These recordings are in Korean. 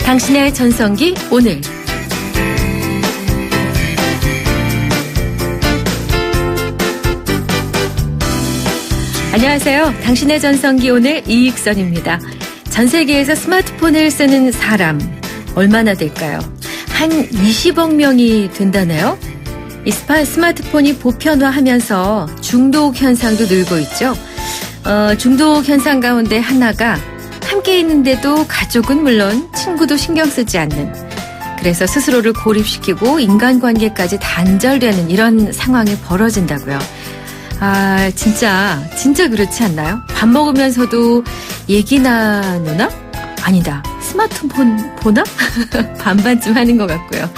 당신의 전성기 오늘. 안녕하세요. 당신의 전성기 오늘 이익선입니다. 전 세계에서 스마트폰을 쓰는 사람 얼마나 될까요? 한 20억 명이 된다네요. 이 스마트폰이 보편화하면서 중독 현상도 늘고 있죠. 중독 현상 가운데 하나가 함께 있는데도 가족은 물론 친구도 신경 쓰지 않는, 그래서 스스로를 고립시키고 인간관계까지 단절되는 이런 상황이 벌어진다고요. 아, 진짜 그렇지 않나요? 밥 먹으면서도 얘기 나누나? 아니다. 스마트폰 보나? 반반쯤 하는 것 같고요.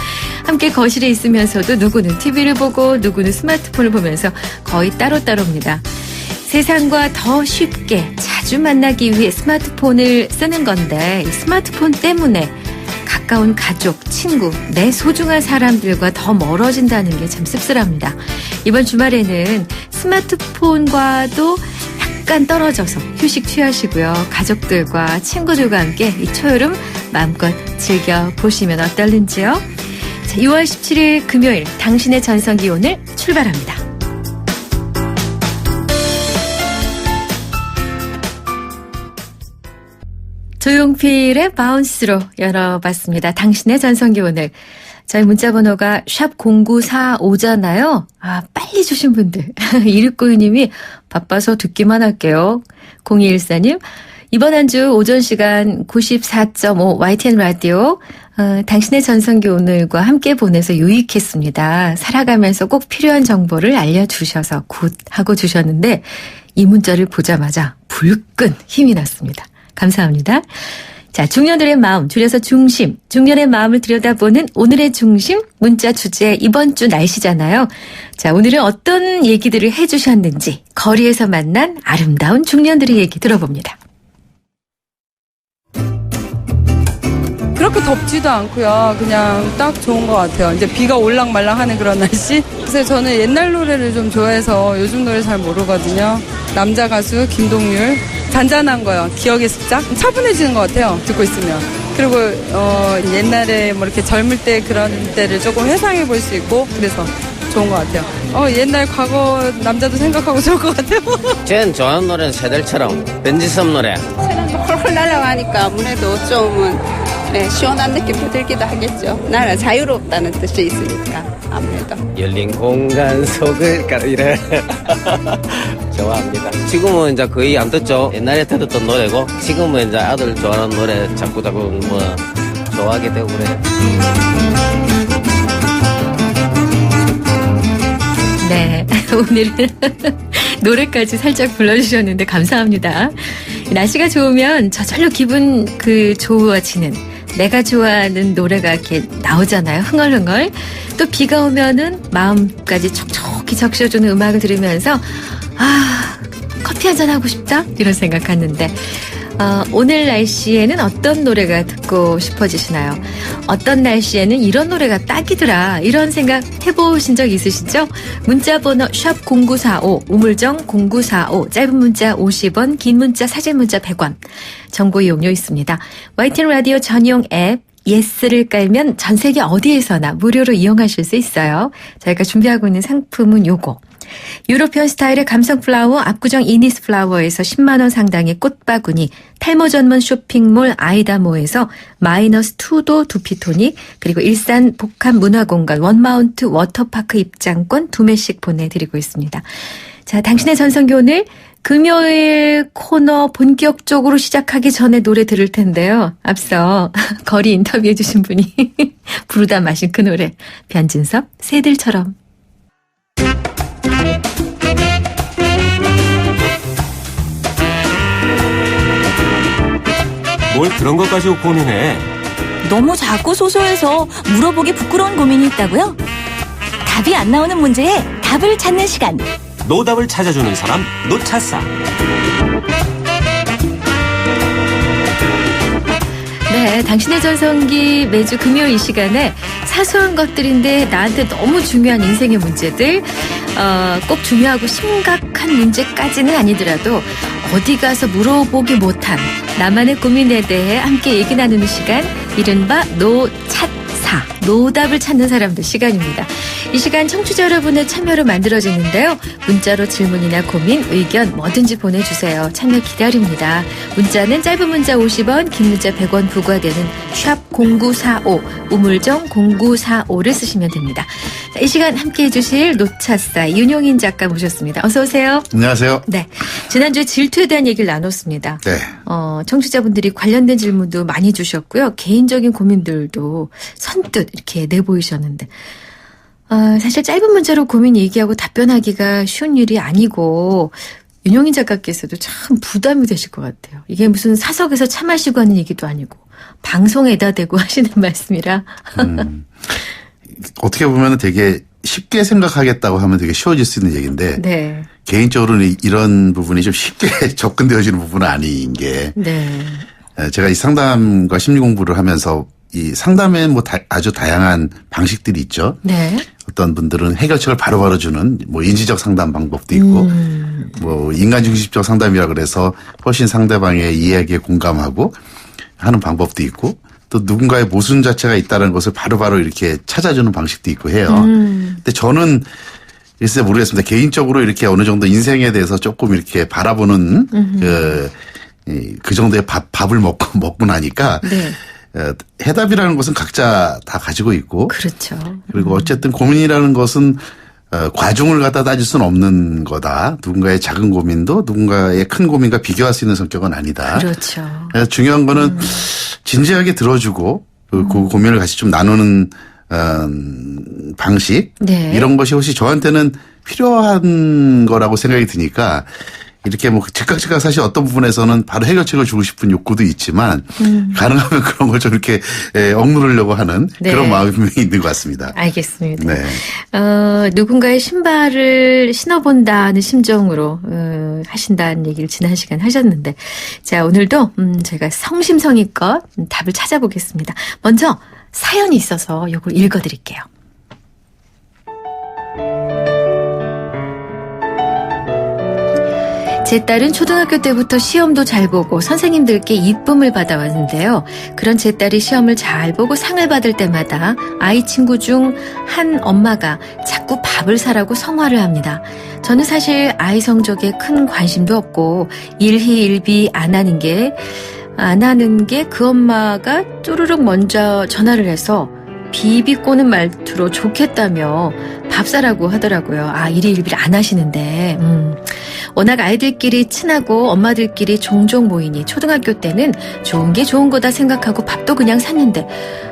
함께 거실에 있으면서도 누구는 TV를 보고 누구는 스마트폰을 보면서 거의 따로따로입니다. 세상과 더 쉽게 자주 만나기 위해 스마트폰을 쓰는 건데, 이 스마트폰 때문에 가까운 가족, 친구, 내 소중한 사람들과 더 멀어진다는 게 참 씁쓸합니다. 이번 주말에는 스마트폰과도 약간 떨어져서 휴식 취하시고요. 가족들과 친구들과 함께 이 초여름 마음껏 즐겨보시면 어떨는지요. 자, 6월 17일 금요일 당신의 전성기 오늘 출발합니다. 조용필의 바운스로 열어봤습니다. 당신의 전성기 오늘. 저희 문자번호가 샵 0945잖아요. 아, 빨리 주신 분들. 2692님이 바빠서 듣기만 할게요. 0214님, 이번 한 주 오전 시간 94.5 YTN 라디오, 당신의 전성기 오늘과 함께 보내서 유익했습니다. 살아가면서 꼭 필요한 정보를 알려주셔서 굿 하고 주셨는데, 이 문자를 보자마자 불끈 힘이 났습니다. 감사합니다. 자, 중년들의 마음, 줄여서 중심, 중년의 마음을 들여다보는 오늘의 중심, 문자 주제, 이번 주 날씨잖아요. 자, 오늘은 어떤 얘기들을 해주셨는지 거리에서 만난 아름다운 중년들의 얘기 들어봅니다. 그렇게 덥지도 않고요. 그냥 딱 좋은 것 같아요. 이제 비가 올랑말랑하는 그런 날씨. 그래서 저는 옛날 노래를 좀 좋아해서 요즘 노래 잘 모르거든요. 남자 가수 김동률, 잔잔한 거요. 기억의 습작. 차분해지는 것 같아요. 듣고 있으면. 그리고 옛날에 뭐 이렇게 젊을 때 그런 때를 조금 회상해 볼 수 있고, 그래서 좋은 것 같아요. 옛날 과거 남자도 생각하고 좋을 것 같아요. 쟤는 좋아하는 노래는 새들처럼 변지섭 노래. 새는 홀홀 날아가니까 아무래도 좀은 시원한 느낌도 들기도 하겠죠. 나라 자유롭다는 뜻이 있으니까 아무래도. 열린 공간 속을 이래. 좋아합니다. 지금은 이제 거의 안 듣죠. 옛날에 듣던 노래고, 지금은 이제 아들 좋아하는 노래 자꾸 뭐 좋아하게 되고 그래요. 네, 오늘은 노래까지 살짝 불러주셨는데 감사합니다. 날씨가 좋으면 저절로 기분 좋아지는, 내가 좋아하는 노래가 이렇게 나오잖아요. 흥얼흥얼. 또 비가 오면은 마음까지 촉촉히 적셔주는 음악을 들으면서 커피 한잔 하고 싶다? 이런 생각하는데, 오늘 날씨에는 어떤 노래가 듣고 싶어지시나요? 어떤 날씨에는 이런 노래가 딱이더라, 이런 생각 해보신 적 있으시죠? 문자번호 샵 0945, 우물정 0945, 짧은 문자 50원, 긴 문자, 사진 문자 100원, 정보 이용료 있습니다. YTN 라디오 전용 앱 예스를 깔면 전 세계 어디에서나 무료로 이용하실 수 있어요. 저희가 준비하고 있는 상품은 요거. 유로피언 스타일의 감성 플라워 압구정 이니스 플라워에서 10만 원 상당의 꽃바구니, 탈모 전문 쇼핑몰 아이다모에서 -2도 두피토닉, 그리고 일산 복합 문화공간 원마운트 워터파크 입장권 2매씩 보내드리고 있습니다. 자, 당신의 전성기 오늘 금요일 코너 본격적으로 시작하기 전에 노래 들을 텐데요. 앞서 거리 인터뷰해 주신 분이 부르다 마신 그 노래, 변진섭 새들처럼. 뭘 그런 것까지 고민해? 너무 작고 소소해서 물어보기 부끄러운 고민이 있다고요? 답이 안 나오는 문제에 답을 찾는 시간. 노답을 찾아주는 사람, 노차사. 네, 당신의 전성기 매주 금요일 이 시간에 사소한 것들인데 나한테 너무 중요한 인생의 문제들, 꼭 중요하고 심각한 문제까지는 아니더라도 어디 가서 물어보기 못한 나만의 고민에 대해 함께 얘기 나누는 시간, 이른바 노찻사, 노답을 찾는 사람들 시간입니다. 이 시간 청취자 여러분의 참여로 만들어지는데요. 문자로 질문이나 고민, 의견 뭐든지 보내주세요. 참여 기다립니다. 문자는 짧은 문자 50원, 긴 문자 100원 부과되는 샵 0945, 우물정 0945를 쓰시면 됩니다. 자, 이 시간 함께해 주실 노차사 윤용인 작가 모셨습니다. 어서 오세요. 안녕하세요. 네, 지난주에 질투에 대한 얘기를 나눴습니다. 네. 청취자분들이 관련된 질문도 많이 주셨고요. 개인적인 고민들도 선뜻 이렇게 내보이셨는데 사실 짧은 문자로 고민 얘기하고 답변하기가 쉬운 일이 아니고 윤용인 작가께서도 참 부담이 되실 것 같아요. 이게 무슨 사석에서 차 마시고 하는 얘기도 아니고 방송에다 대고 하시는 말씀이라. 어떻게 보면 되게 쉽게 생각하겠다고 하면 되게 쉬워질 수 있는 얘기인데 네. 개인적으로는 이런 부분이 좀 쉽게 접근되어지는 부분은 아닌 게 네. 제가 이 상담과 심리 공부를 하면서 이 상담에 뭐 아주 다양한 방식들이 있죠. 네. 어떤 분들은 해결책을 바로바로 주는 뭐 인지적 상담 방법도 있고 뭐 인간중심적 상담이라 그래서 훨씬 상대방의 이야기에 공감하고 하는 방법도 있고 또 누군가의 모순 자체가 있다는 것을 바로바로 이렇게 찾아주는 방식도 있고 해요. 근데 저는 글쎄 모르겠습니다. 개인적으로 이렇게 어느 정도 인생에 대해서 조금 이렇게 바라보는 그 정도의 밥을 먹고 나니까 네. 해답이라는 것은 각자 다 가지고 있고 그렇죠. 그리고 어쨌든 고민이라는 것은 과중을 갖다 따질 수는 없는 거다. 누군가의 작은 고민도 누군가의 큰 고민과 비교할 수 있는 성격은 아니다. 그렇죠. 중요한 거는 진지하게 들어주고 그 고민을 같이 좀 나누는 방식 네. 이런 것이 혹시 저한테는 필요한 거라고 생각이 드니까 이렇게 뭐 즉각 사실 어떤 부분에서는 바로 해결책을 주고 싶은 욕구도 있지만 가능하면 그런 걸 좀 이렇게 억누르려고 하는 네. 그런 마음이 분명히 있는 것 같습니다. 알겠습니다. 네. 누군가의 신발을 신어본다는 심정으로 하신다는 얘기를 지난 시간 하셨는데 자 오늘도 제가 성심성의껏 답을 찾아보겠습니다. 먼저 사연이 있어서 이걸 읽어드릴게요. 제 딸은 초등학교 때부터 시험도 잘 보고 선생님들께 이쁨을 받아왔는데요. 그런 제 딸이 시험을 잘 보고 상을 받을 때마다 아이 친구 중 한 엄마가 자꾸 밥을 사라고 성화를 합니다. 저는 사실 아이 성적에 큰 관심도 없고 일희일비 안 하는 게 그 엄마가 쪼르륵 먼저 전화를 해서 비비꼬는 말투로 좋겠다며 밥 사라고 하더라고요. 일희일비를 안 하시는데. 워낙 아이들끼리 친하고 엄마들끼리 종종 모이니 초등학교 때는 좋은 게 좋은 거다 생각하고 밥도 그냥 샀는데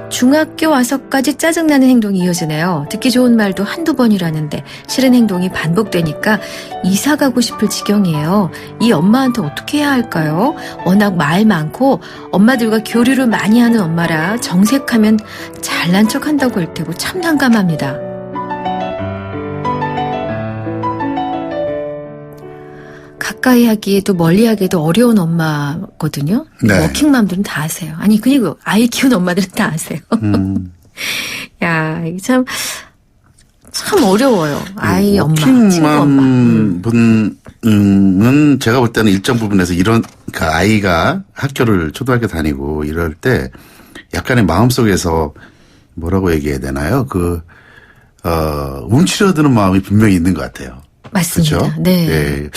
중학교 와서까지 짜증나는 행동이 이어지네요. 듣기 좋은 말도 한두 번이라는데 싫은 행동이 반복되니까 이사 가고 싶을 지경이에요. 이 엄마한테 어떻게 해야 할까요? 워낙 말 많고 엄마들과 교류를 많이 하는 엄마라 정색하면 잘난 척한다고 할 테고 참 난감합니다. 가까이 하기에도 멀리 하기에도 어려운 엄마거든요. 네. 워킹맘들은 다 아세요. 아니 그리고 아이 키운 엄마들은 다 아세요. 야 이게 참 어려워요. 아이 엄마, 친구 엄마. 분은 제가 볼 때는 일정 부분에서 이런 그러니까 아이가 학교를 초등학교 다니고 이럴 때 약간의 마음속에서 뭐라고 얘기해야 되나요? 움츠러드는 마음이 분명히 있는 것 같아요. 맞습니다. 그렇죠? 네. 네.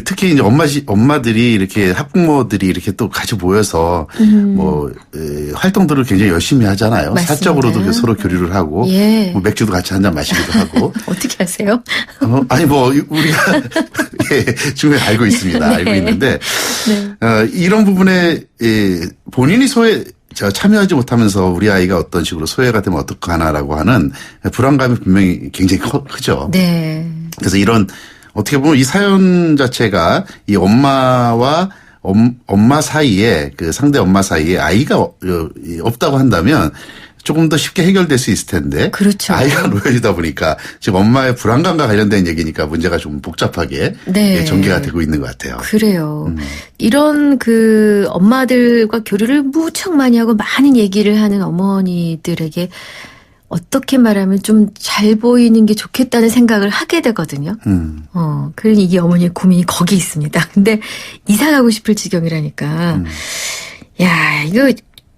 특히 이제 엄마들이 이렇게 학부모들이 이렇게 또 같이 모여서 활동들을 굉장히 열심히 하잖아요. 맞습니다. 사적으로도 서로 교류를 하고 예. 뭐 맥주도 같이 한잔 마시기도 하고. 어떻게 하세요? 우리가 충분히 알고 있습니다. 네. 알고 있는데 네. 이런 부분에 본인이 참여하지 못하면서 우리 아이가 어떤 식으로 소외가 되면 어떡하나라고 하는 불안감이 분명히 굉장히 크죠. 네. 그래서 이런 어떻게 보면 이 사연 자체가 이 엄마와 엄마 사이에 상대 엄마 사이에 아이가 없다고 한다면 조금 더 쉽게 해결될 수 있을 텐데. 그렇죠. 아이가 놓여지다 보니까 지금 엄마의 불안감과 관련된 얘기니까 문제가 좀 복잡하게 네. 전개가 되고 있는 것 같아요. 그래요. 이런 엄마들과 교류를 무척 많이 하고 많은 얘기를 하는 어머니들에게 어떻게 말하면 좀 잘 보이는 게 좋겠다는 생각을 하게 되거든요. 그러니 이게 어머니의 고민이 거기 있습니다. 근데 이사 가고 싶을 지경이라니까. 야, 이거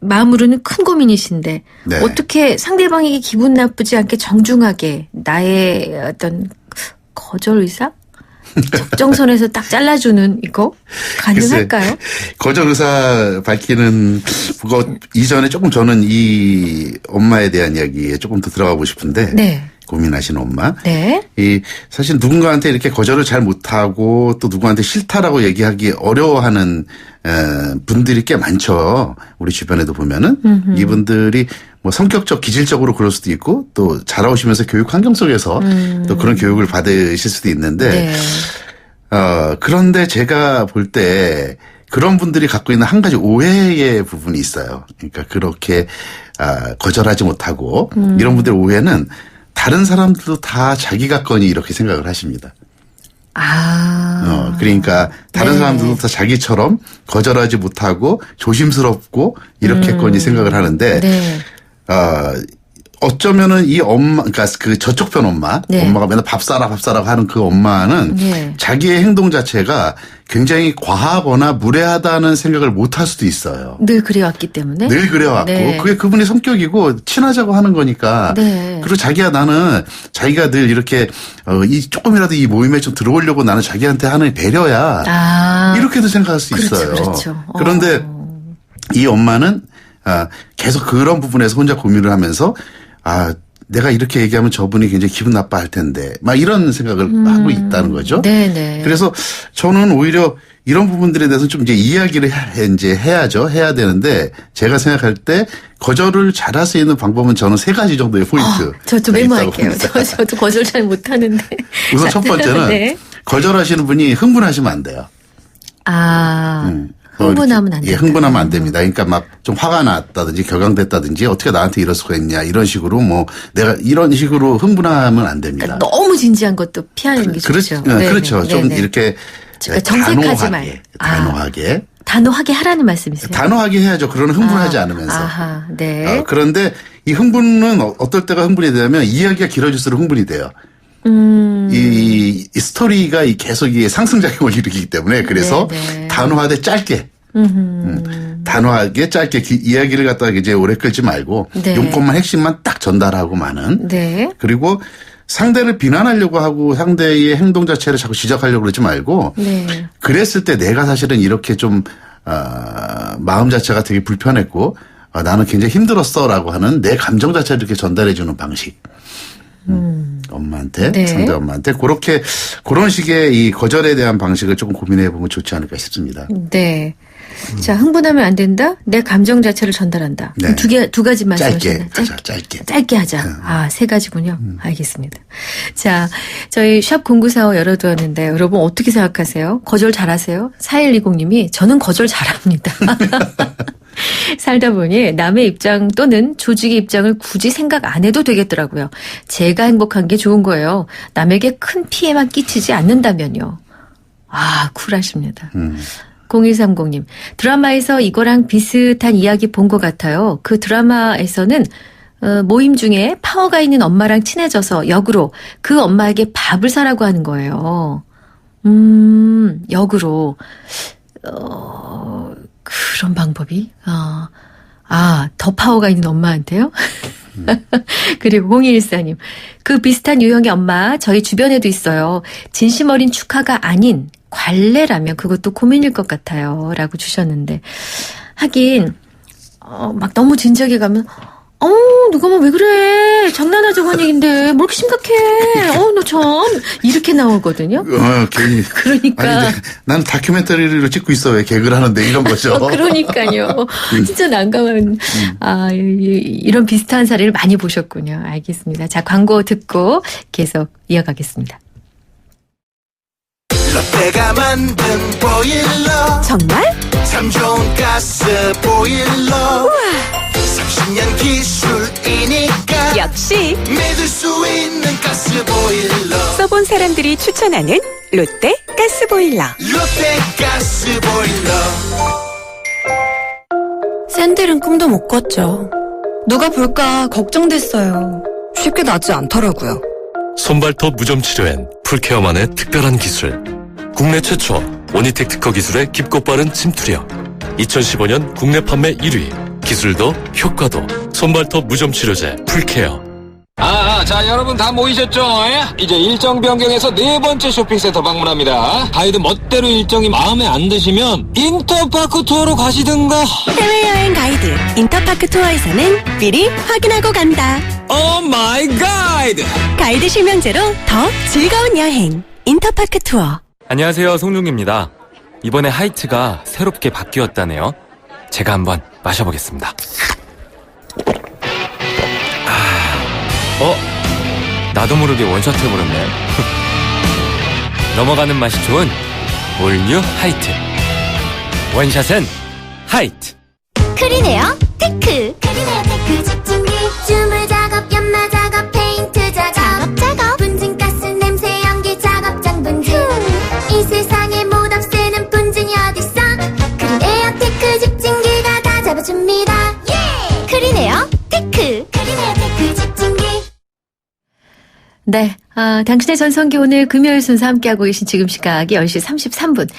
마음으로는 큰 고민이신데 네. 어떻게 상대방에게 기분 나쁘지 않게 정중하게 나의 어떤 거절 의사? 적정선에서 딱 잘라주는 이거 가능할까요? 글쎄, 거절 의사 밝히는 그거 이전에 조금 저는 이 엄마에 대한 이야기에 조금 더 들어가고 싶은데 네. 고민하시는 엄마. 네. 이 사실 누군가한테 이렇게 거절을 잘 못하고 또 누구한테 싫다라고 얘기하기 어려워하는 분들이 꽤 많죠. 우리 주변에도 보면은 이분들이 뭐 성격적 기질적으로 그럴 수도 있고 또 자라오시면서 교육 환경 속에서 또 그런 교육을 받으실 수도 있는데 네. 그런데 제가 볼 때 그런 분들이 갖고 있는 한 가지 오해의 부분이 있어요. 그러니까 그렇게 거절하지 못하고 이런 분들의 오해는 다른 사람들도 다 자기가 거니 이렇게 생각을 하십니다. 그러니까 다른 네. 사람들도 다 자기처럼 거절하지 못하고 조심스럽고 이렇게거니 생각을 하는데 네. 어쩌면은 이 엄마, 그러니까 그 저쪽 편 엄마, 네. 엄마가 맨날 밥 사라 하는 그 엄마는 네. 자기의 행동 자체가 굉장히 과하거나 무례하다는 생각을 못 할 수도 있어요. 늘 그래왔기 때문에. 늘 그래왔고 네. 그게 그분의 성격이고 친하자고 하는 거니까. 네. 그리고 나는 자기가 늘 이렇게 이 조금이라도 이 모임에 좀 들어오려고 나는 자기한테 하는 배려야. 이렇게도 생각할 수 그렇죠, 있어요. 그렇죠. 그런데 이 엄마는 계속 그런 부분에서 혼자 고민을 하면서 내가 이렇게 얘기하면 저분이 굉장히 기분 나빠할 텐데 막 이런 생각을 하고 있다는 거죠. 네네. 그래서 저는 오히려 이런 부분들에 대해서 좀 이제 이야기를 해야죠. 해야 되는데 제가 생각할 때 거절을 잘할 수 있는 방법은 저는 3가지 정도의 포인트. 저도 메모할게요. 저도 거절 잘 못하는데. 우선 첫 번째는 네. 거절하시는 분이 흥분하시면 안 돼요. 흥분하면 안 된다. 흥분하면 안 됩니다. 그러니까 막 좀 화가 났다든지 격앙됐다든지 어떻게 나한테 이럴 수가 있냐 이런 식으로 내가 이런 식으로 흥분하면 안 됩니다. 그러니까 너무 진지한 것도 피하는 게 좋죠. 그렇죠. 네네. 좀 네네. 이렇게 그러니까 정색하지 말. 단호하게 하라는 말씀이세요? 단호하게 해야죠. 그러는 흥분하지 않으면서. 네. 그런데 이 흥분은 어떨 때가 흥분이 되냐면 이야기가 길어질수록 흥분이 돼요. 이 스토리가 계속 상승작용을 일으키기 때문에 그래서 네네. 단호하되 짧게. 단호하게 짧게 이야기를 갖다가 이제 오래 끌지 말고 네. 용건만 핵심만 딱 전달하고 마는. 네. 그리고 상대를 비난하려고 하고 상대의 행동 자체를 자꾸 지적하려고 그러지 말고 네. 그랬을 때 내가 사실은 이렇게 좀 마음 자체가 되게 불편했고 나는 굉장히 힘들었어라고 하는 내 감정 자체를 이렇게 전달해 주는 방식. 엄마한테 네. 상대 엄마한테 그런 식의 이 거절에 대한 방식을 조금 고민해 보면 좋지 않을까 싶습니다. 네. 자, 흥분하면 안 된다. 내 감정 자체를 전달한다. 네. 두 가지 말씀하셨나요? 짧게 하자. 3가지군요. 알겠습니다. 자, 저희 샵 0945 열어두었는데 여러분 어떻게 생각하세요? 거절 잘하세요? 4120님이 저는 거절 잘합니다. 살다 보니 남의 입장 또는 조직의 입장을 굳이 생각 안 해도 되겠더라고요. 제가 행복한 게 좋은 거예요. 남에게 큰 피해만 끼치지 않는다면요. 쿨하십니다. 0130님, 드라마에서 이거랑 비슷한 이야기 본 것 같아요. 그 드라마에서는 모임 중에 파워가 있는 엄마랑 친해져서 역으로 그 엄마에게 밥을 사라고 하는 거예요. 역으로. 그런 방법이? 더 파워가 있는 엄마한테요? 그리고 0214님, 그 비슷한 유형의 엄마 저희 주변에도 있어요. 진심 어린 축하가 아닌 관례라면 그것도 고민일 것 같아요. 라고 주셨는데 하긴 막 너무 진지하게 가면 누가 왜 그래 장난하자고 한 얘기인데 뭘 이렇게 심각해 너 참 이렇게 나오거든요. 괜히 그러니까 나는 다큐멘터리를 찍고 있어 왜 개그를 하는데 이런 거죠. 그러니까요. 진짜 난감한 이런 비슷한 사례를 많이 보셨군요. 알겠습니다. 자, 광고 듣고 계속 이어가겠습니다. 롯데가 만든 보일러 정말? 참 좋은 가스 보일러 우와 30년 기술이니까 역시 믿을 수 있는 가스 보일러 써본 사람들이 추천하는 롯데 가스보일러. 롯데 가스 보일러 샌들은 꿈도 못 꿨죠. 누가 볼까 걱정됐어요. 쉽게 낫지 않더라고요. 손발톱 무좀 치료엔 풀케어만의 특별한 기술. 국내 최초 원희텍 특허 기술의 깊고 빠른 침투력. 2015년 국내 판매 1위. 기술도 효과도 손발톱 무좀 치료제 풀케어. 자, 여러분 다 모이셨죠? 이제 일정 변경해서 4번째 쇼핑센터 방문합니다. 가이드 멋대로 일정이 마음에 안 드시면 인터파크 투어로 가시든가. 해외여행 가이드 인터파크 투어에서는 미리 확인하고 간다. 오 마이 가이드! 가이드 실명제로 더 즐거운 여행. 인터파크 투어. 안녕하세요, 송중기입니다. 이번에 하이트가 새롭게 바뀌었다네요. 제가 한번 마셔보겠습니다. 나도 모르게 원샷 해버렸네. 넘어가는 맛이 좋은 올뉴 하이트. 원샷은 하이트. 크리네어 테크. 크리네어 테크 집중기. 주물 작업, 연마 작업, 페인트 작업. 분진가스, 냄새, 연기 작업장 분진. 이 세상에 못 없애는 분진이 어딨어. 크리네어 테크 집중기가 다 잡아줍니다. 예! 크리네어 테크. 크리네어 테크 집중기. 네, 당신의 전성기 오늘 금요일 순서 함께하고 계신 지금 시각이 10시 33분.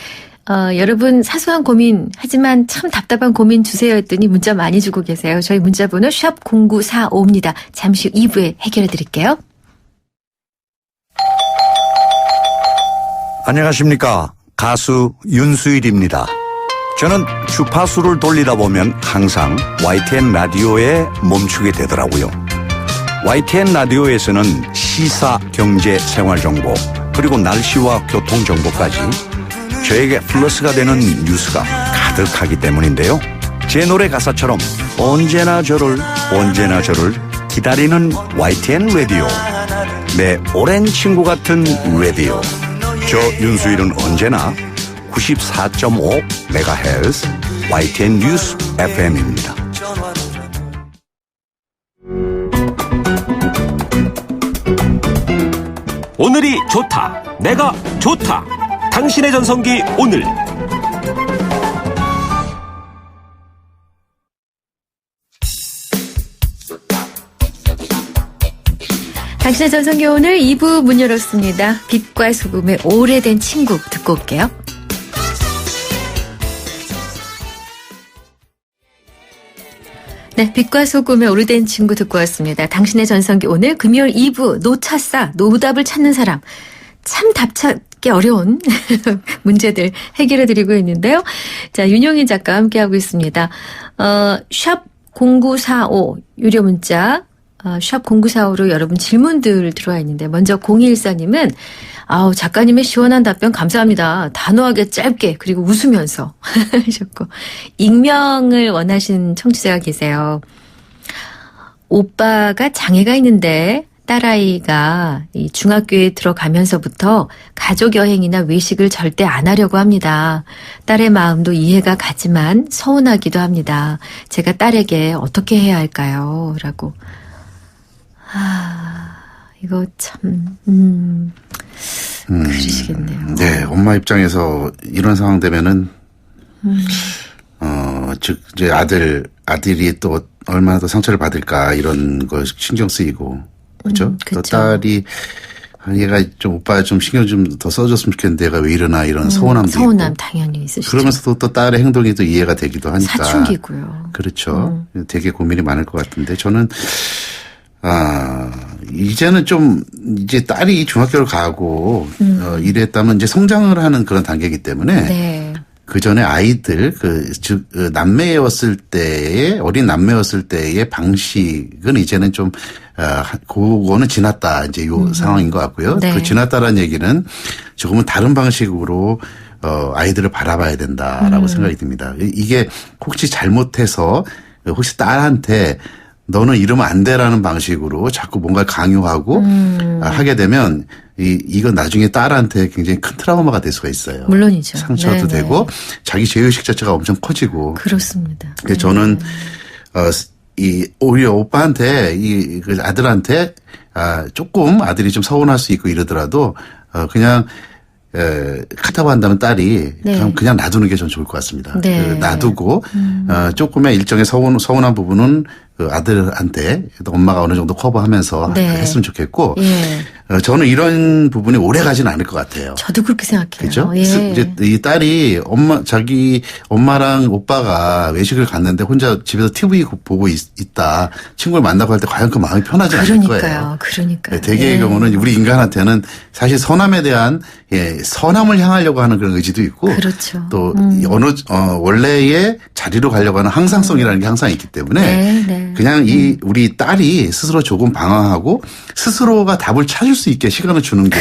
여러분 사소한 고민 하지만 참 답답한 고민 주세요 했더니 문자 많이 주고 계세요. 저희 문자번호 샵 0945입니다. 잠시 후 2부에 해결해 드릴게요. 안녕하십니까. 가수 윤수일입니다. 저는 주파수를 돌리다 보면 항상 YTN 라디오에 멈추게 되더라고요. YTN 라디오에서는 시사, 경제, 생활정보 그리고 날씨와 교통정보까지 저에게 플러스가 되는 뉴스가 가득하기 때문인데요. 제 노래 가사처럼 언제나 저를 기다리는 YTN 라디오. 내 오랜 친구 같은 라디오. 저 윤수일은 언제나 94.5MHz YTN 뉴스 FM입니다. 오늘이 좋다. 내가 좋다. 당신의 전성기 오늘. 당신의 전성기 오늘 2부 문 열었습니다. 빛과 소금의 오래된 친구 듣고 올게요. 네, 빛과 소금의 오래된 친구 듣고 왔습니다. 당신의 전성기 오늘 금요일 2부 노차싸 노답을 찾는 사람. 참 답 찾기 어려운 문제들 해결해드리고 있는데요. 자, 윤용인 작가 함께하고 있습니다. 샵 0945 유료 문자 샵 0945로 여러분 질문들 들어와 있는데 먼저 0214님은 작가님의 시원한 답변 감사합니다. 단호하게 짧게 그리고 웃으면서 하셨고 익명을 원하신 청취자가 계세요. 오빠가 장애가 있는데 딸아이가 이 중학교에 들어가면서부터 가족 여행이나 외식을 절대 안 하려고 합니다. 딸의 마음도 이해가 가지만 서운하기도 합니다. 제가 딸에게 어떻게 해야 할까요? 라고. 이거 참 그러시겠네요. 네, 엄마 입장에서 이런 상황 되면은 즉 이제 아들이 또 얼마나 더 상처를 받을까 이런 거 신경 쓰이고 그렇죠? 또 딸이 얘가 좀 오빠 좀 신경 좀 더 써줬으면 좋겠는데 얘가 왜 이러나 이런 서운함도 있고. 서운함 당연히 있으시죠. 그러면서도 또 딸의 행동이 또 이해가 되기도 하니까. 사춘기고요. 그렇죠. 되게 고민이 많을 것 같은데 저는 이제는 좀 이제 딸이 중학교를 가고 이랬다면 이제 성장을 하는 그런 단계이기 때문에 네. 그 전에 아이들 남매였을 때의 어린 남매였을 때의 방식은 이제는 좀 그거는 지났다 이제 요 상황인 것 같고요. 네. 그 지났다라는 얘기는 조금은 다른 방식으로 아이들을 바라봐야 된다라고 생각이 듭니다. 이게 혹시 잘못해서 혹시 딸한테 너는 이러면 안 돼라는 방식으로 자꾸 뭔가 강요하고 하게 되면 이건 나중에 딸한테 굉장히 큰 트라우마가 될 수가 있어요. 물론이죠. 상처도 네네. 되고 자기 죄의식 자체가 엄청 커지고. 그렇습니다. 그래서 저는 오히려 오빠한테 그 아들한테 조금 아들이 좀 서운할 수 있고 이러더라도 그냥 카타고 한다면 딸이 네. 그냥 놔두는 게 전 좋을 것 같습니다. 네. 놔두고 조금의 일정의 서운한 부분은 그 아들한테 엄마가 어느 정도 커버하면서 네. 했으면 좋겠고 예. 저는 이런 부분이 오래 가지는 않을 것 같아요. 저도 그렇게 생각해요. 그렇죠? 예. 이제 이 딸이 자기 엄마랑 오빠가 외식을 갔는데 혼자 집에서 TV 보고 있다. 친구를 만나고 할 때 과연 그 마음이 편하지 않을 거예요. 그러니까요. 대개의 예. 경우는 우리 인간한테는 사실 선함에 대한 선함을 향하려고 하는 그런 의지도 있고 그렇죠. 또 원래의 자리로 가려고 하는 항상성이라는 게 항상 있기 때문에 네. 그냥 우리 딸이 스스로 조금 방황하고 스스로가 답을 찾을 수 있게 시간을 주는 게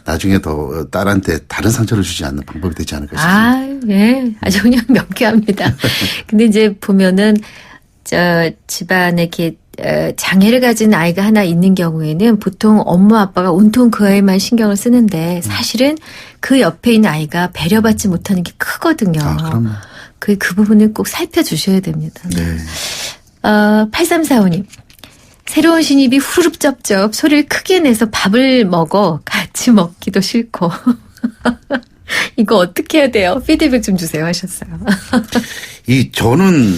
나중에 더 딸한테 다른 상처를 주지 않는 방법이 되지 않을까 싶습니다. 예. 아주 그냥 명쾌합니다. 근데 이제 보면은 집안에 이렇게 장애를 가진 아이가 하나 있는 경우에는 보통 엄마 아빠가 온통 그 아이만 신경을 쓰는데 사실은 그 옆에 있는 아이가 배려받지 못하는 게 크거든요. 그럼요. 그 부분을 꼭 살펴주셔야 됩니다. 네. 8345님. 새로운 신입이 후루룩 쩝쩝 소리를 크게 내서 밥을 먹어 같이 먹기도 싫고. 이거 어떻게 해야 돼요? 피드백 좀 주세요 하셨어요. 저는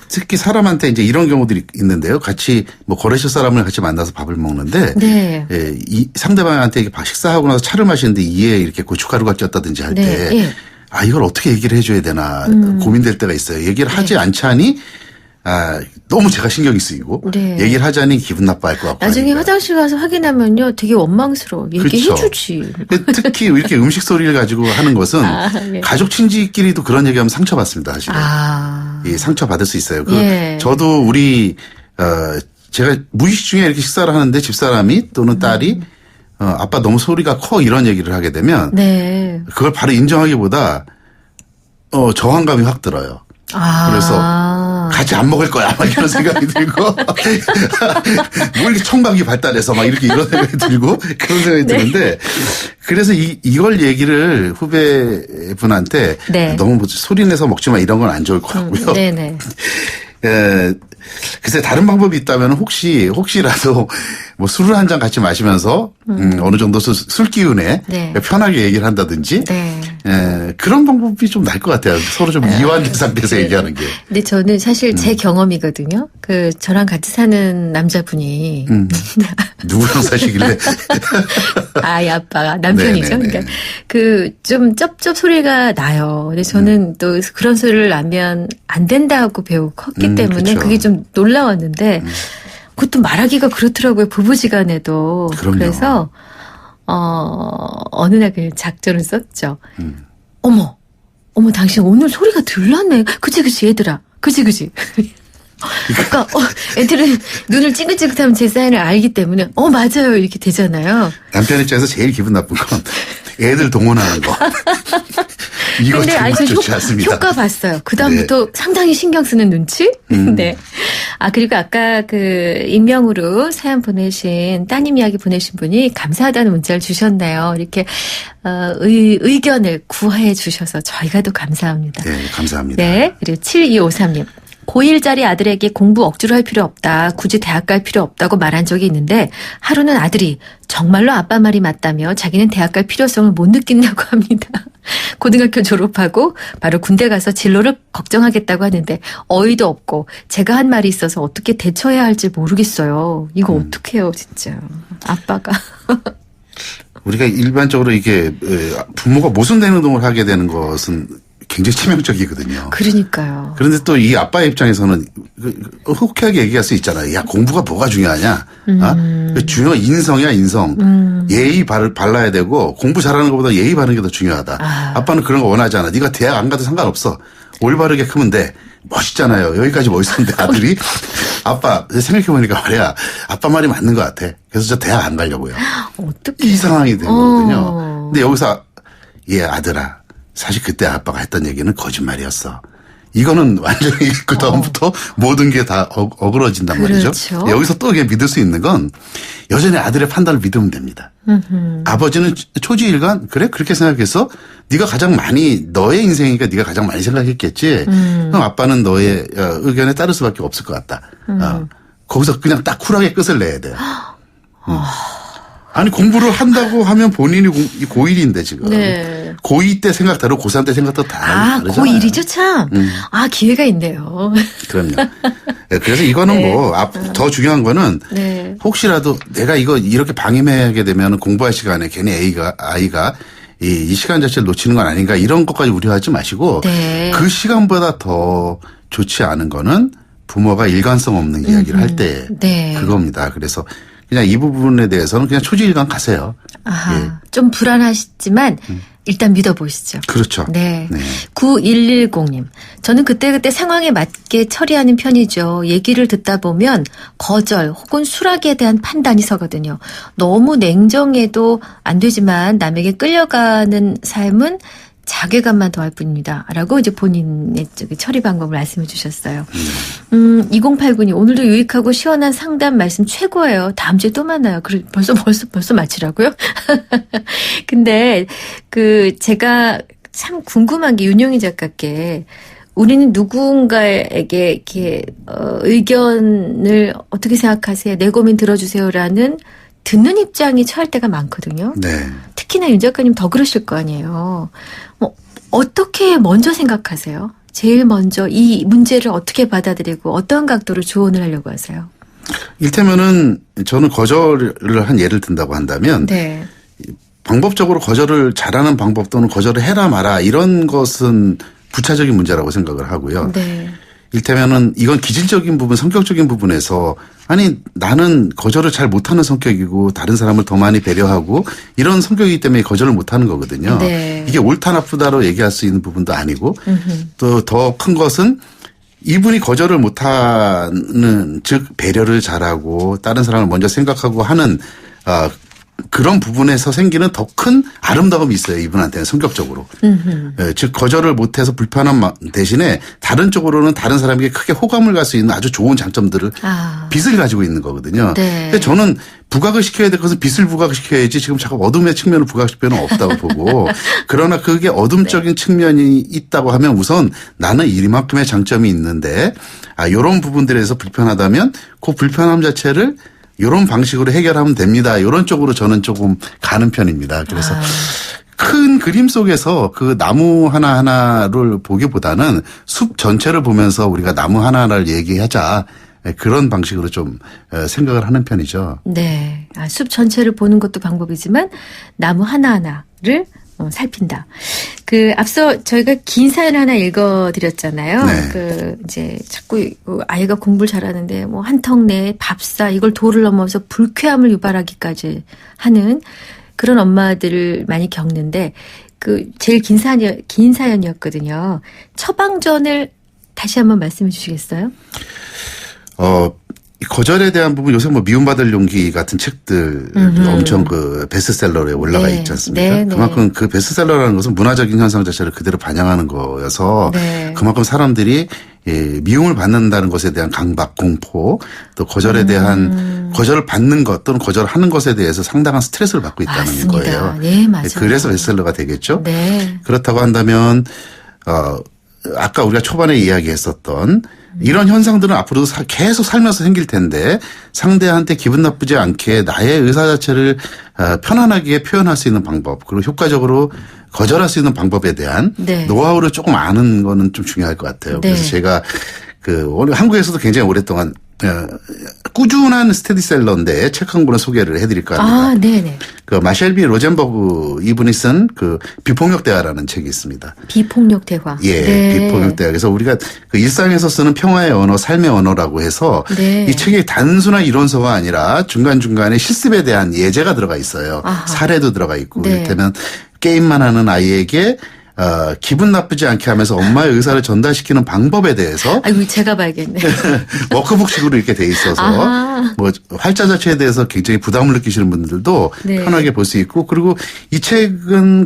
특히 사람한테 이제 이런 경우들이 있는데요. 같이 거래처 사람을 같이 만나서 밥을 먹는데 네. 이 상대방한테 식사하고 나서 차를 마시는데 이에 이렇게 고춧가루가 꼈다든지 할 때 이걸 어떻게 얘기를 해줘야 되나 고민될 때가 있어요. 얘기를 하지 않자니 너무 제가 신경이 쓰이고 얘기를 하자니 기분 나빠할 것 같고 나중에 화장실 가서 확인하면요 되게 원망스러워. 얘기해주지. 특히 이렇게 음식 소리를 가지고 하는 것은 가족 친지끼리도 그런 얘기하면 상처받습니다. 사실은. 상처받을 수 있어요. 저도 제가 무의식 중에 이렇게 식사를 하는데 집사람이 또는 딸이 아빠 너무 소리가 커 이런 얘기를 하게 되면 그걸 바로 인정하기보다 저항감이 확 들어요. 그래서 같이 안 먹을 거야 막 이런 생각이 들고 뭐 이렇게 청각이 발달해서 막 이런 생각이 들고 그런 생각이 드는데 그래서 이걸 얘기를 후배분한테 너무 소리 내서 먹지 마 이런 건 안 좋을 것 같고요. 글쎄 다른 방법이 있다면 혹시라도 술을 한 잔 같이 마시면서 어느 정도 술 기운에 편하게 얘기를 한다든지 그런 방법이 좀 나을 것 같아요. 서로 좀 이완된 상태에서 얘기하는 게. 근데 저는 사실 제 경험이거든요. 저랑 같이 사는 남자분이 누구랑 사시길래? 아빠가 남편이죠. 그러니까 좀 쩝쩝 소리가 나요. 근데 저는 또 그런 소리를 나면 안 된다고 배우고 컸기 때문에 그게 좀 놀라웠는데 그것도 말하기가 그렇더라고요. 부부지간에도. 그래서 어느 날 그냥 작전을 썼죠. 어머 당신 오늘 소리가 들렸네. 그치 얘들아. 그치. 그러니까 애들은 눈을 찡긋찡긋하면 제 사인을 알기 때문에 맞아요 이렇게 되잖아요. 남편 입장에서 제일 기분 나쁜 건 애들 동원하는 거. 이거 정말 좋지 않습니다. 효과 봤어요. 그 다음부터 상당히 신경 쓰는 눈치. 네. 그리고 아까 익명으로 사연 보내신 따님 이야기 보내신 분이 감사하다는 문자를 주셨나요? 이렇게 의견을 구해 주셔서 저희가 더 감사합니다. 네, 감사합니다. 네. 그리고 7253님. 고1짜리 아들에게 공부 억지로 할 필요 없다. 굳이 대학 갈 필요 없다고 말한 적이 있는데 하루는 아들이 정말로 아빠 말이 맞다며 자기는 대학 갈 필요성을 못 느낀다고 합니다. 고등학교 졸업하고 바로 군대 가서 진로를 걱정하겠다고 하는데 어이도 없고 제가 한 말이 있어서 어떻게 대처해야 할지 모르겠어요. 이거 어떡해요 진짜. 아빠가. 우리가 일반적으로 이게 부모가 모순되는 행동을 하게 되는 것은 굉장히 치명적이거든요. 그러니까요. 그런데 또 이 아빠의 입장에서는 호쾌하게 얘기할 수 있잖아요. 야, 공부가 뭐가 중요하냐? 중요한 인성이야, 인성. 예의 발라야 되고 공부 잘하는 것보다 예의 바르는 게 더 중요하다. 아빠는 그런 거 원하지 않아. 네가 대학 안 가도 상관없어. 올바르게 크면 돼. 멋있잖아요. 여기까지 멋있었는데 아들이 아빠 생각해보니까 말이야. 아빠 말이 맞는 것 같아. 그래서 저 대학 안 가려고요. 어떻게 이 상황이 된 거거든요. 근데 여기서 아들아. 사실 그때 아빠가 했던 얘기는 거짓말이었어. 이거는 완전히 그 다음부터 모든 게 다 어그러진단 말이죠. 여기서 또 믿을 수 있는 건 여전히 아들의 판단을 믿으면 됩니다. 아버지는 초지일관 그래 그렇게 생각해서 네가 가장 많이 너의 인생이니까 네가 가장 많이 생각했겠지. 그럼 아빠는 너의 의견에 따를 수밖에 없을 것 같다. 거기서 그냥 딱 쿨하게 끝을 내야 돼요. 아니 공부를 한다고 하면 본인이 고1인데 지금. 네. 고2 때 생각 다르고 고3 때 생각 또 다르잖아요. 고1이죠 참. 기회가 있네요. 그럼요. 네, 그래서 이거는 네. 더 중요한 거는 네. 혹시라도 내가 이거 이렇게 방임하게 되면 공부할 시간에 괜히 아이가 이 시간 자체를 놓치는 건 아닌가 이런 것까지 우려하지 마시고 네. 그 시간보다 더 좋지 않은 거는 부모가 일관성 없는 이야기를 할 때 네. 그겁니다. 그래서 그냥 이 부분에 대해서는 그냥 초지일관 가세요. 아하, 예. 좀 불안하시지만 일단 믿어보시죠. 그렇죠. 네. 네. 9110님. 저는 그때그때 상황에 맞게 처리하는 편이죠. 얘기를 듣다 보면 거절 혹은 수락에 대한 판단이 서거든요. 너무 냉정해도 안 되지만 남에게 끌려가는 삶은 자괴감만 더할 뿐입니다. 라고 이제 본인의 처리 방법을 말씀해 주셨어요. 2089님, 오늘도 유익하고 시원한 상담 말씀 최고예요. 다음 주에 또 만나요. 벌써 마치라고요? 근데 제가 참 궁금한 게 윤영희 작가께 우리는 누군가에게 이렇게 의견을 어떻게 생각하세요? 내 고민 들어주세요라는 듣는 입장이 처할 때가 많거든요. 네. 특히나 윤 작가님 더 그러실 거 아니에요. 어떻게 먼저 생각하세요? 제일 먼저 이 문제를 어떻게 받아들이고 어떤 각도로 조언을 하려고 하세요? 일테면은 저는 거절을 한 예를 든다고 한다면 네. 방법적으로 거절을 잘하는 방법 또는 거절을 해라 마라 이런 것은 부차적인 문제라고 생각을 하고요. 네. 일테면은 이건 기질적인 부분, 성격적인 부분에서 아니 나는 거절을 잘 못하는 성격이고 다른 사람을 더 많이 배려하고 이런 성격이기 때문에 거절을 못하는 거거든요. 네. 이게 옳다 나쁘다로 얘기할 수 있는 부분도 아니고 또 더 큰 것은 이분이 거절을 못하는 즉 배려를 잘하고 다른 사람을 먼저 생각하고 하는 그런 부분에서 생기는 더 큰 아름다움이 있어요. 이분한테는 성격적으로. 즉 거절을 못해서 불편한 대신에 다른 쪽으로는 다른 사람에게 크게 호감을 갈 수 있는 아주 좋은 장점들을 빛을 가지고 있는 거거든요. 네. 근데 저는 부각을 시켜야 될 것은 빛을 부각시켜야지 지금 자꾸 어둠의 측면을 부각시킬 필요는 없다고 보고 그러나 그게 어둠적인 측면이 있다고 하면 우선 나는 이만큼의 장점이 있는데 이런 부분들에서 불편하다면 그 불편함 자체를 이런 방식으로 해결하면 됩니다. 이런 쪽으로 저는 조금 가는 편입니다. 그래서 큰 그림 속에서 그 나무 하나하나를 보기보다는 숲 전체를 보면서 우리가 나무 하나하나를 얘기하자. 그런 방식으로 좀 생각을 하는 편이죠. 네. 숲 전체를 보는 것도 방법이지만 나무 하나하나를 살핀다. 앞서 저희가 긴 사연 하나 읽어드렸잖아요. 네. 이제 자꾸 아이가 공부를 잘하는데 한턱 내 밥사 이걸 도를 넘어서 불쾌함을 유발하기까지 하는 그런 엄마들을 많이 겪는데 제일 긴 사연이었거든요. 처방전을 다시 한번 말씀해 주시겠어요? 거절에 대한 부분 요새 미움받을 용기 같은 책들 엄청 베스트셀러에 올라가 네. 있지 않습니까? 네, 네. 그만큼 그 베스트셀러라는 것은 문화적인 현상 자체를 그대로 반영하는 거여서 네. 그만큼 사람들이 미움을 받는다는 것에 대한 강박, 공포 또 거절에 대한 거절을 받는 것 또는 거절하는 것에 대해서 상당한 스트레스를 받고 있다는 맞습니다. 거예요. 네, 맞아요. 그래서 베스트셀러가 되겠죠. 네. 그렇다고 한다면 아까 우리가 초반에 이야기했었던 이런 현상들은 앞으로도 계속 살면서 생길 텐데 상대한테 기분 나쁘지 않게 나의 의사 자체를 편안하게 표현할 수 있는 방법 그리고 효과적으로 거절할 수 있는 방법에 대한 네. 노하우를 조금 아는 거는 좀 중요할 것 같아요. 네. 그래서 제가 오늘 한국에서도 굉장히 오랫동안 꾸준한 스테디셀러인데 책 한 권을 소개를 해드릴까 합니다. 네네. 마셸비 로젠버그 이분이 쓴 비폭력 대화라는 책이 있습니다. 비폭력 대화. 예, 네. 비폭력 대화. 그래서 우리가 일상에서 쓰는 평화의 언어, 삶의 언어라고 해서 네. 이 책이 단순한 이론서가 아니라 중간중간에 실습에 대한 예제가 들어가 있어요. 아하. 사례도 들어가 있고. 네. 이를테면 게임만 하는 아이에게 기분 나쁘지 않게 하면서 엄마의 의사를 전달시키는 방법에 대해서 아이고 제가 봐야겠네. 워크북식으로 이렇게 돼 있어서 아하. 활자 자체에 대해서 굉장히 부담을 느끼시는 분들도 네. 편하게 볼 수 있고 그리고 이 책은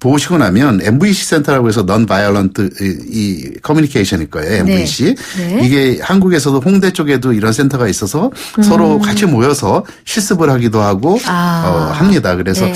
보시고 나면 MVC 센터라고 해서 non violent 이 커뮤니케이션일 거예요. MVC. 네. 이게 한국에서도 홍대 쪽에도 이런 센터가 있어서 서로 같이 모여서 실습을 하기도 하고 합니다. 그래서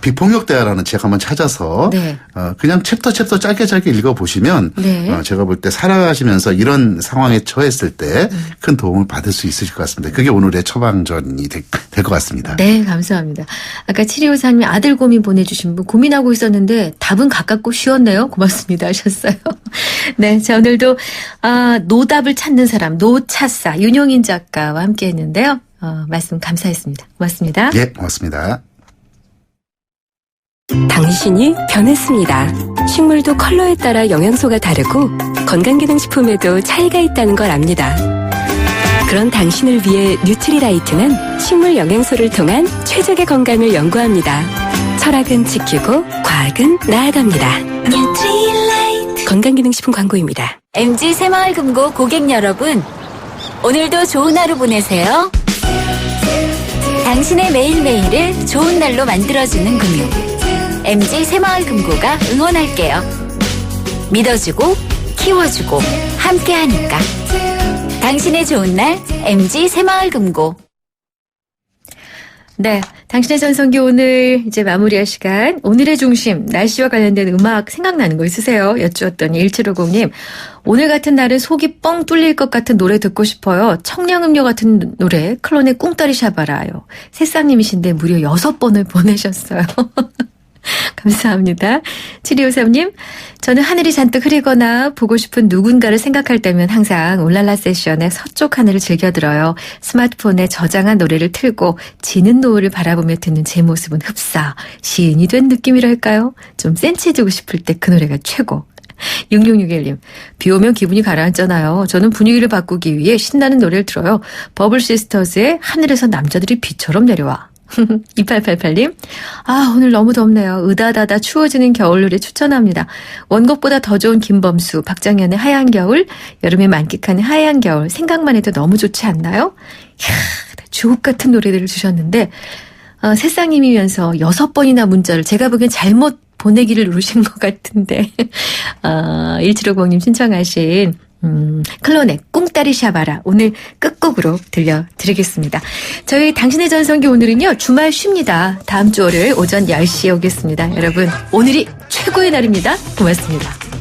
비폭력 대화라는 책 한번 찾아서 네. 그냥 챕터 짧게 읽어보시면 네. 제가 볼 때 살아가시면서 이런 상황에 처했을 때 큰 도움을 받을 수 있으실 것 같습니다. 그게 오늘의 처방전이 될 것 같습니다. 네, 감사합니다. 아까 7254님이 아들 고민 보내주신 분 고민하고 있었는데 답은 가깝고 쉬웠네요. 고맙습니다 하셨어요. 네, 자 오늘도 노답을 찾는 사람 노차사 윤용인 작가와 함께 했는데요. 말씀 감사했습니다. 고맙습니다. 예, 고맙습니다. 당신이 변했습니다. 식물도 컬러에 따라 영양소가 다르고 건강기능식품에도 차이가 있다는 걸 압니다. 그런 당신을 위해 뉴트리라이트는 식물 영양소를 통한 최적의 건강을 연구합니다. 철학은 지키고 과학은 나아갑니다. 뉴트리라이트 건강기능식품 광고입니다. MG 새마을금고 고객 여러분, 오늘도 좋은 하루 보내세요. 당신의 매일매일을 좋은 날로 만들어주는 금융 MG 새마을금고가 응원할게요. 믿어주고 키워주고 함께하니까 당신의 좋은 날 MG 새마을금고. 네, 당신의 전성기 오늘 이제 마무리할 시간. 오늘의 중심, 날씨와 관련된 음악 생각나는 거 있으세요? 여쭈었더니 1750님. 오늘 같은 날은 속이 뻥 뚫릴 것 같은 노래 듣고 싶어요. 청량음료 같은 노래, 클론의 꿍따리 샤바라요. 새싹님이신데 무려 6번을 보내셨어요. 감사합니다. 7253님, 저는 하늘이 잔뜩 흐리거나 보고 싶은 누군가를 생각할 때면 항상 올랄라 세션의 서쪽 하늘을 즐겨 들어요. 스마트폰에 저장한 노래를 틀고 지는 노을을 바라보며 듣는 제 모습은 흡사, 시인이 된 느낌이랄까요? 좀 센치해지고 싶을 때 그 노래가 최고. 6661님, 비 오면 기분이 가라앉잖아요. 저는 분위기를 바꾸기 위해 신나는 노래를 들어요. 버블시스터즈의 하늘에서 남자들이 비처럼 내려와. 2888님, 오늘 너무 덥네요. 으다다다 추워지는 겨울 노래 추천합니다. 원곡보다 더 좋은 김범수, 박정현의 하얀 겨울, 여름에 만끽하는 하얀 겨울, 생각만 해도 너무 좋지 않나요? 이야, 주옥 같은 노래들을 주셨는데, 새싹님이면서 6번이나 문자를 제가 보기엔 잘못 보내기를 누르신 것 같은데, 1750님 신청하신 클론의 꿍따리 샤바라 오늘 끝곡으로 들려드리겠습니다. 저희 당신의 전성기 오늘은요 주말 쉽니다. 다음 주 월요일 오전 10시에 오겠습니다. 여러분 오늘이 최고의 날입니다. 고맙습니다.